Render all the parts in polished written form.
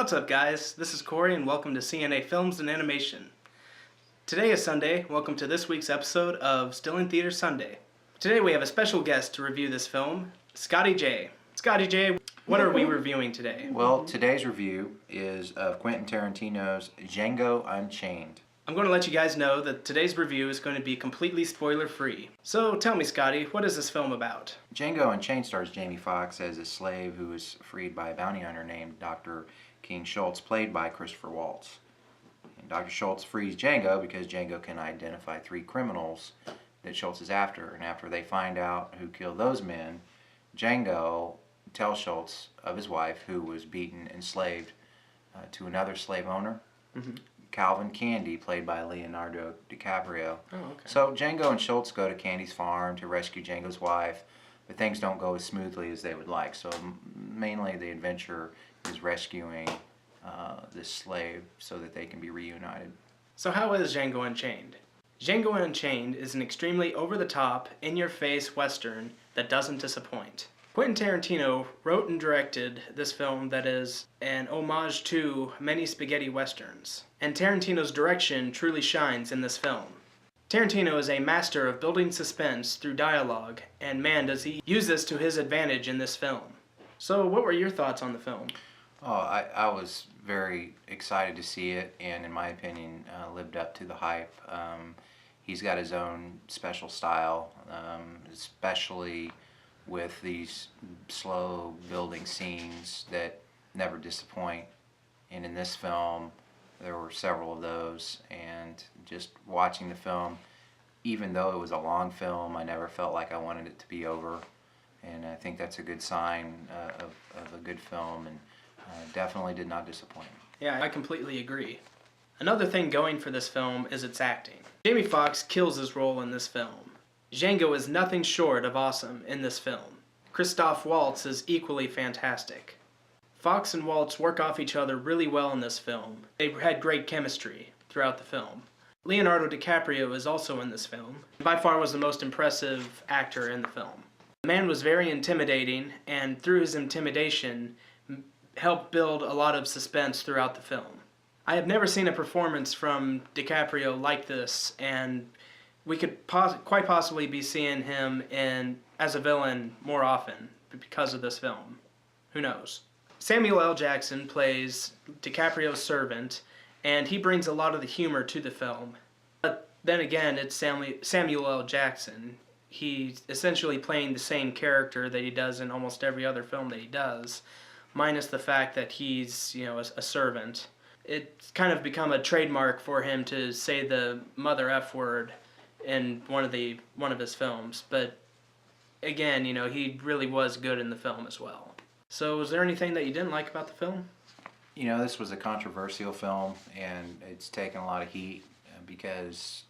What's up, guys? This is Corey and welcome to CNA Films and Animation. Today is Sunday. Welcome to this week's episode of Still in Theater Sunday. Today we have a special guest to review this film, Scotty J. Scotty J, what are we reviewing today? Well, today's review is of Quentin Tarantino's Django Unchained. I'm going to let you guys know that today's review is going to be completely spoiler-free. So tell me, Scotty, what is this film about? Django Unchained stars Jamie Foxx as a slave who is freed by a bounty hunter named Dr. King Schultz, played by Christopher Waltz. And Dr. Schultz frees Django because Django can identify 3 criminals that Schultz is after. And after they find out who killed those men, Django tells Schultz of his wife, who was beaten, enslaved to another slave owner. Calvin Candy, played by Leonardo DiCaprio. Oh, okay. So Django and Schultz go to Candy's farm to rescue Django's wife, but things don't go as smoothly as they would like. So mainly the adventure is rescuing this slave so that they can be reunited. So how is Django Unchained? Django Unchained is an extremely over-the-top, in-your-face Western that doesn't disappoint. Quentin Tarantino wrote and directed this film that is an homage to many spaghetti westerns. And Tarantino's direction truly shines in this film. Tarantino is a master of building suspense through dialogue, and man does he use this to his advantage in this film. So what were your thoughts on the film? Oh, I was very excited to see it, and in my opinion, lived up to the hype. He's got his own special style, especially with these slow building scenes that never disappoint. And in this film, there were several of those, and just watching the film, even though it was a long film, I never felt like I wanted it to be over. And I think that's a good sign of a good film, and definitely did not disappoint. Yeah, I completely agree. Another thing going for this film is its acting. Jamie Foxx kills his role in this film. Django is nothing short of awesome in this film. Christoph Waltz is equally fantastic. Foxx and Waltz work off each other really well in this film. They had great chemistry throughout the film. Leonardo DiCaprio is also in this film. By far was the most impressive actor in the film. The man was very intimidating, and through his intimidation, helped build a lot of suspense throughout the film. I have never seen a performance from DiCaprio like this, and we could quite possibly be seeing him as a villain more often because of this film. Who knows? Samuel L. Jackson plays DiCaprio's servant, and he brings a lot of the humor to the film. But then again, it's Samuel L. Jackson. He's essentially playing the same character that he does in almost every other film that he does, minus the fact that he's, a servant. It's kind of become a trademark for him to say the mother F word in one of his films, but again, he really was good in the film as well. So was there anything that you didn't like about the film? This was a controversial film, and it's taken a lot of heat because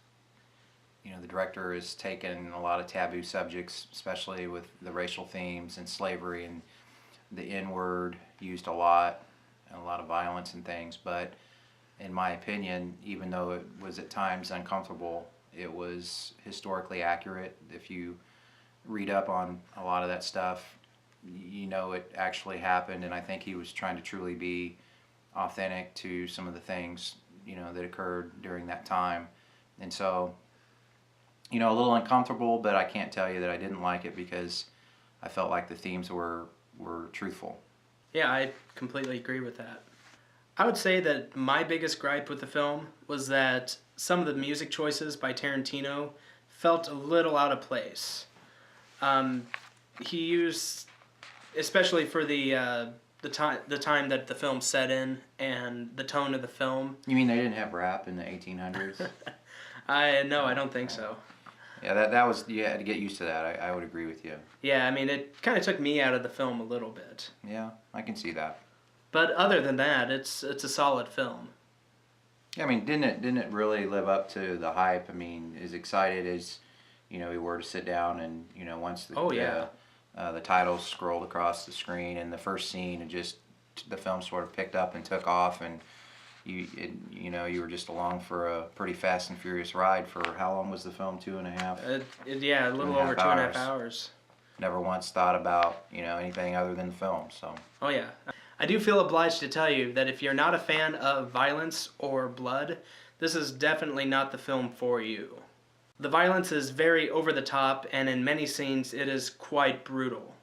the director has taken a lot of taboo subjects, especially with the racial themes and slavery, and the N-word used a lot, and a lot of violence and things. But in my opinion, even though it was at times uncomfortable, it was historically accurate. If you read up on a lot of that stuff, it actually happened, and I think he was trying to truly be authentic to some of the things that occurred during that time. And so a little uncomfortable, but I can't tell you that I didn't like it because I felt like the themes were truthful. Yeah, I completely agree with that. I would say that my biggest gripe with the film was that some of the music choices by Tarantino felt a little out of place. He used, especially for the time that the film set in and the tone of the film. You mean they didn't have rap in the 1800s? No, I don't think so. Yeah, that was, you had to get used to that. I would agree with you. Yeah, I mean, it kind of took me out of the film a little bit. Yeah, I can see that. But other than that, it's a solid film. Yeah, I mean, didn't it really live up to the hype? I mean, as excited as we were to sit down and once the titles scrolled across the screen and the first scene, and just the film sort of picked up and took off, and you were just along for a pretty fast and furious ride for how long was the film? 2.5? Yeah, a little over 2.5 hours. Never once thought about anything other than the film. So. Oh yeah, I do feel obliged to tell you that if you're not a fan of violence or blood, this is definitely not the film for you. The violence is very over the top, and in many scenes it is quite brutal.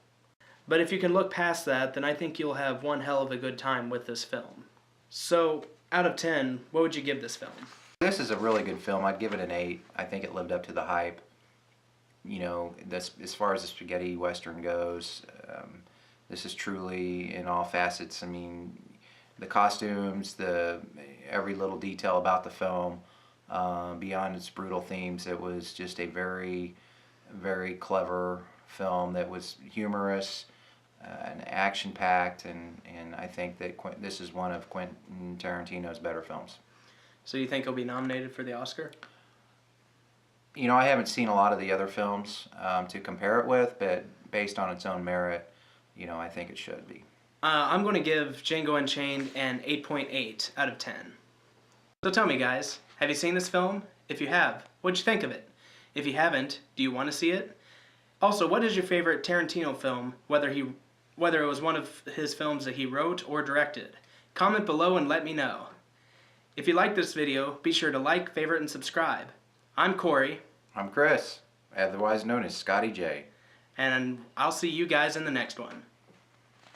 But if you can look past that, then I think you'll have one hell of a good time with this film. So, out of 10, what would you give this film? This is a really good film. I'd give it an 8. I think it lived up to the hype. You know, that's, as far as the spaghetti western goes, this is truly in all facets. I mean, the costumes, every little detail about the film, beyond its brutal themes, it was just a very, very clever film that was humorous and action-packed, and I think that this is one of Quentin Tarantino's better films. So you think he'll be nominated for the Oscar? You know, I haven't seen a lot of the other films to compare it with, but based on its own merit, you know, I think it should be. I'm going to give Django Unchained an 8.8 out of 10. So tell me, guys, have you seen this film? If you have, what'd you think of it? If you haven't, do you want to see it? Also, what is your favorite Tarantino film, whether it was one of his films that he wrote or directed? Comment below and let me know. If you like this video, be sure to like, favorite, and subscribe. I'm Corey. I'm Chris, otherwise known as Scotty J. And I'll see you guys in the next one.